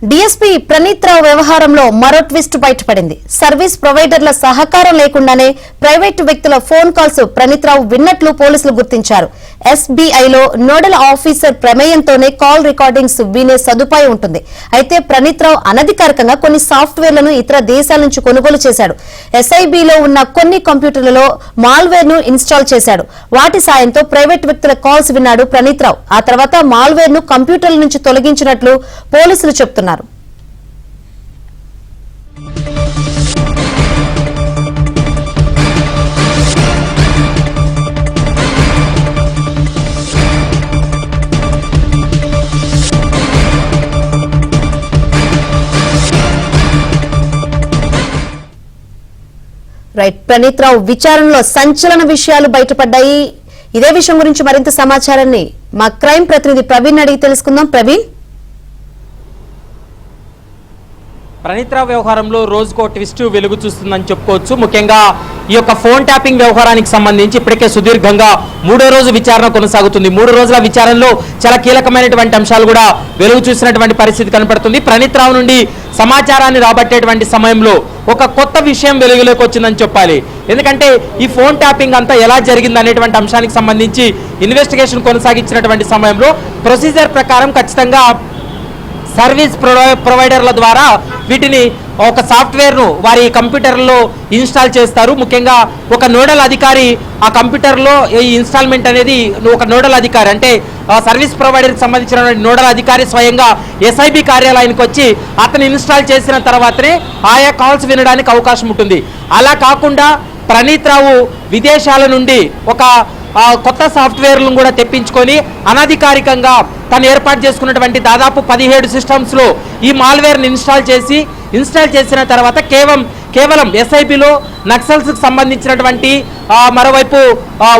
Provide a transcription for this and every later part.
DSP Praneeth రావు వ్యవహారంలో మరో twist బయటపడింది. సర్వీస్ ప్రొవైడర్ల సహకారం లేకుండానే ప్రైవేటు వ్యక్తుల ఫోన్ కాల్స్ ప్రణీత్ రావు విన్నట్లు పోలీసులు గుర్తించారు. ఎస్బీఐలో నోడల్ ఆఫీసర్ ప్రమేయంతోనే కాల్ రికార్డింగ్స్ వినే సదుపాయం ఉంటుంది. అయితే ప్రణీత్ రావు అనధికారికంగా కొన్ని సాఫ్ట్వేర్లను ఇతర దేశాల నుంచి కొనుగోలు చేశాడు. ఎస్ఐబీలో ఉన్న కొన్ని కంప్యూటర్లలో మాల్వేర్ ను ఇన్స్టాల్ చేశాడు. వాటి సాయంతో ప్రైవేటు వ్యక్తుల కాల్స్ విన్నాడు ప్రణీత్ రావు. ఆ తర్వాత మాల్వేర్ ను కంప్యూటర్ల నుంచి తొలగించినట్లు పోలీసులు చెబుతున్నారు. ప్రణీత్ రావు విచారణలో సంచలన విషయాలు బయటపడ్డాయి. ఇదే విషయం గురించి మరింత సమాచారాన్ని మా క్రైమ్ ప్రతినిధి ప్రవీణ్ అడిగి తెలుసుకుందాం. ప్రవీణ్, ప్రణీత్ రావు వ్యవహారంలో రోజుకో ట్విస్ట్ వెలుగు చూస్తుందని చెప్పుకోవచ్చు. ముఖ్యంగా ఈ యొక్క ఫోన్ ట్యాపింగ్ వ్యవహారానికి సంబంధించి ఇప్పటికే సుదీర్ఘంగా 3వ రోజు విచారణ కొనసాగుతుంది. 3 రోజుల విచారణలో చాలా కీలకమైనటువంటి అంశాలు కూడా వెలుగు చూసినటువంటి పరిస్థితి కనపడుతుంది. ప్రణీత్ రావు నుండి సమాచారాన్ని రాబట్టేటువంటి సమయంలో ఒక కొత్త విషయం వెలుగులోకి వచ్చిందని చెప్పాలి. ఎందుకంటే ఈ ఫోన్ ట్యాపింగ్ అంతా ఎలా జరిగింది అనేటువంటి అంశానికి సంబంధించి ఇన్వెస్టిగేషన్ కొనసాగించినటువంటి సమయంలో ప్రొసీజర్ ప్రకారం ఖచ్చితంగా సర్వీస్ ప్రొవైడర్ల ద్వారా వీటిని ఒక సాఫ్ట్వేర్ను వారి కంప్యూటర్లో ఇన్స్టాల్ చేస్తారు. ముఖ్యంగా ఒక నోడల్ అధికారి ఆ కంప్యూటర్లో ఈ ఇన్స్టాల్మెంట్ అనేది ఒక నోడల్ అధికారి అంటే సర్వీస్ ప్రొవైడర్కి సంబంధించిన నోడల్ అధికారి స్వయంగా ఎస్ఐబి కార్యాలయానికి వచ్చి అతను ఇన్స్టాల్ చేసిన తర్వాతనే ఆయా కాల్స్ వినడానికి అవకాశం ఉంటుంది. అలా కాకుండా ప్రణీత్ రావు విదేశాల నుండి ఒక కొత్త సాఫ్ట్వేర్లను కూడా తెప్పించుకొని అనధికారికంగా తను ఏర్పాటు చేసుకున్నటువంటి దాదాపు 17 సిస్టమ్స్లో ఈ మాల్వేర్ని ఇన్స్టాల్ చేసిన తర్వాత కేవలం ఎస్ఐబిలో నక్సల్స్కి సంబంధించినటువంటి మరోవైపు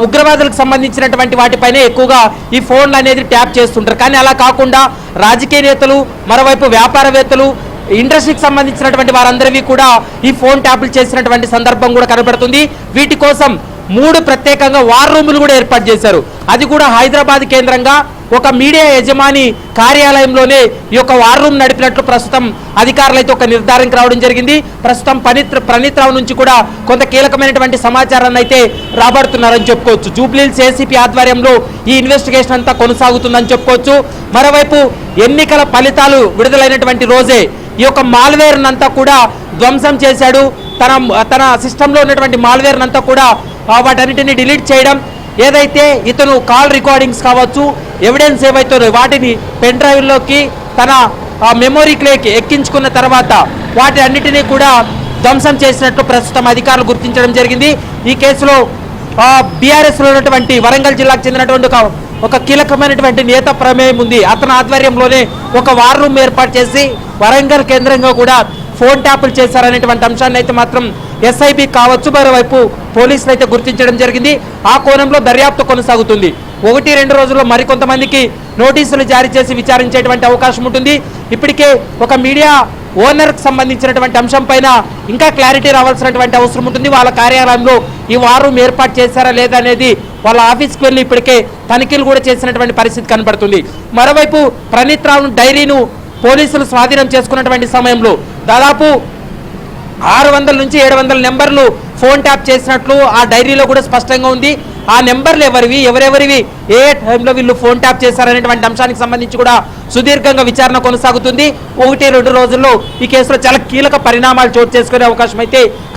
ఉగ్రవాదులకు సంబంధించినటువంటి వాటిపైనే ఎక్కువగా ఈ ఫోన్లు అనేది ట్యాప్ చేస్తుంటారు. కానీ అలా కాకుండా రాజకీయ నేతలు, మరోవైపు వ్యాపారవేత్తలు, ఇండస్ట్రీకి సంబంధించినటువంటి వారందరివి కూడా ఈ ఫోన్ ట్యాపులు చేసినటువంటి సందర్భం కూడా కనబడుతుంది. వీటి కోసం 3 ప్రత్యేకంగా వార్ రూములు కూడా ఏర్పాటు చేశారు. అది కూడా హైదరాబాద్ కేంద్రంగా ఒక మీడియా యజమాని కార్యాలయంలోనే ఈ యొక్క వార్ రూమ్ నడిపినట్లు ప్రస్తుతం అధికారులు అయితే ఒక నిర్ధారణకు రావడం జరిగింది. ప్రస్తుతం ప్రణీత్ రావు నుంచి కూడా కొంత కీలకమైనటువంటి సమాచారాన్ని అయితే రాబడుతున్నారని చెప్పుకోవచ్చు. జూబ్లీహిల్స్ ఏసీపీ ఆధ్వర్యంలో ఈ ఇన్వెస్టిగేషన్ అంతా కొనసాగుతుందని చెప్పుకోవచ్చు. మరోవైపు ఎన్నికల ఫలితాలు విడుదలైనటువంటి రోజే ఈ యొక్క మాల్వేర్ అంతా కూడా ధ్వంసం చేశాడు. తన సిస్టంలో ఉన్నటువంటి మాల్వేర్ అంతా కూడా వాటన్నిటిని డిలీట్ చేయడం, ఏదైతే ఇతను కాల్ రికార్డింగ్స్ కావచ్చు, ఎవిడెన్స్ ఏవైతే వాటిని పెన్ డ్రైవ్లోకి తన మెమొరీలోకి ఎక్కించుకున్న తర్వాత వాటి అన్నిటినీ కూడా ధ్వంసం చేసినట్లు ప్రస్తుతం అధికారులు గుర్తించడం జరిగింది. ఈ కేసులో బీఆర్ఎస్లో ఉన్నటువంటి వరంగల్ జిల్లాకు చెందినటువంటి ఒక కీలకమైనటువంటి నేత ప్రమేయం ఉంది. అతని ఆధ్వర్యంలోనే ఒక వార్ రూమ్ ఏర్పాటు చేసి వరంగల్ కేంద్రంగా కూడా ఫోన్ ట్యాపులు చేశారనేటువంటి అంశాన్ని అయితే మాత్రం ఎస్ఐబి కావచ్చు, మరోవైపు పోలీసులు అయితే గుర్తించడం జరిగింది. ఆ కోణంలో దర్యాప్తు కొనసాగుతుంది. 1-2 రోజుల్లో మరికొంతమందికి నోటీసులు జారీ చేసి విచారించేటువంటి అవకాశం ఉంటుంది. ఇప్పటికే ఒక మీడియా ఓనర్కి సంబంధించినటువంటి అంశం పైన ఇంకా క్లారిటీ రావాల్సినటువంటి అవసరం ఉంటుంది. వాళ్ళ కార్యాలయంలో ఈ వార్ రూమ్ ఏర్పాటు చేశారా లేదా అనేది వాళ్ళ ఆఫీస్కి వెళ్ళి ఇప్పటికే తనిఖీలు కూడా చేసినటువంటి పరిస్థితి కనబడుతుంది. మరోవైపు ప్రణీత్ రావు డైరీను పోలీసులు స్వాధీనం చేసుకున్నటువంటి సమయంలో దాదాపు 600 నుంచి 700 నెంబర్లు ఫోన్ ట్యాప్ చేసినట్లు ఆ డైరీలో కూడా స్పష్టంగా ఉంది. ఆ నెంబర్లు ఎవరెవరివి ఏ టైంలో వీళ్ళు ఫోన్ ట్యాప్ చేశారనేటువంటి అంశానికి సంబంధించి కూడా సుదీర్ఘంగా విచారణ కొనసాగుతుంది. 1-2 రోజుల్లో ఈ కేసులో చాలా కీలక పరిణామాలు చోటు చేసుకునే అవకాశం అయితే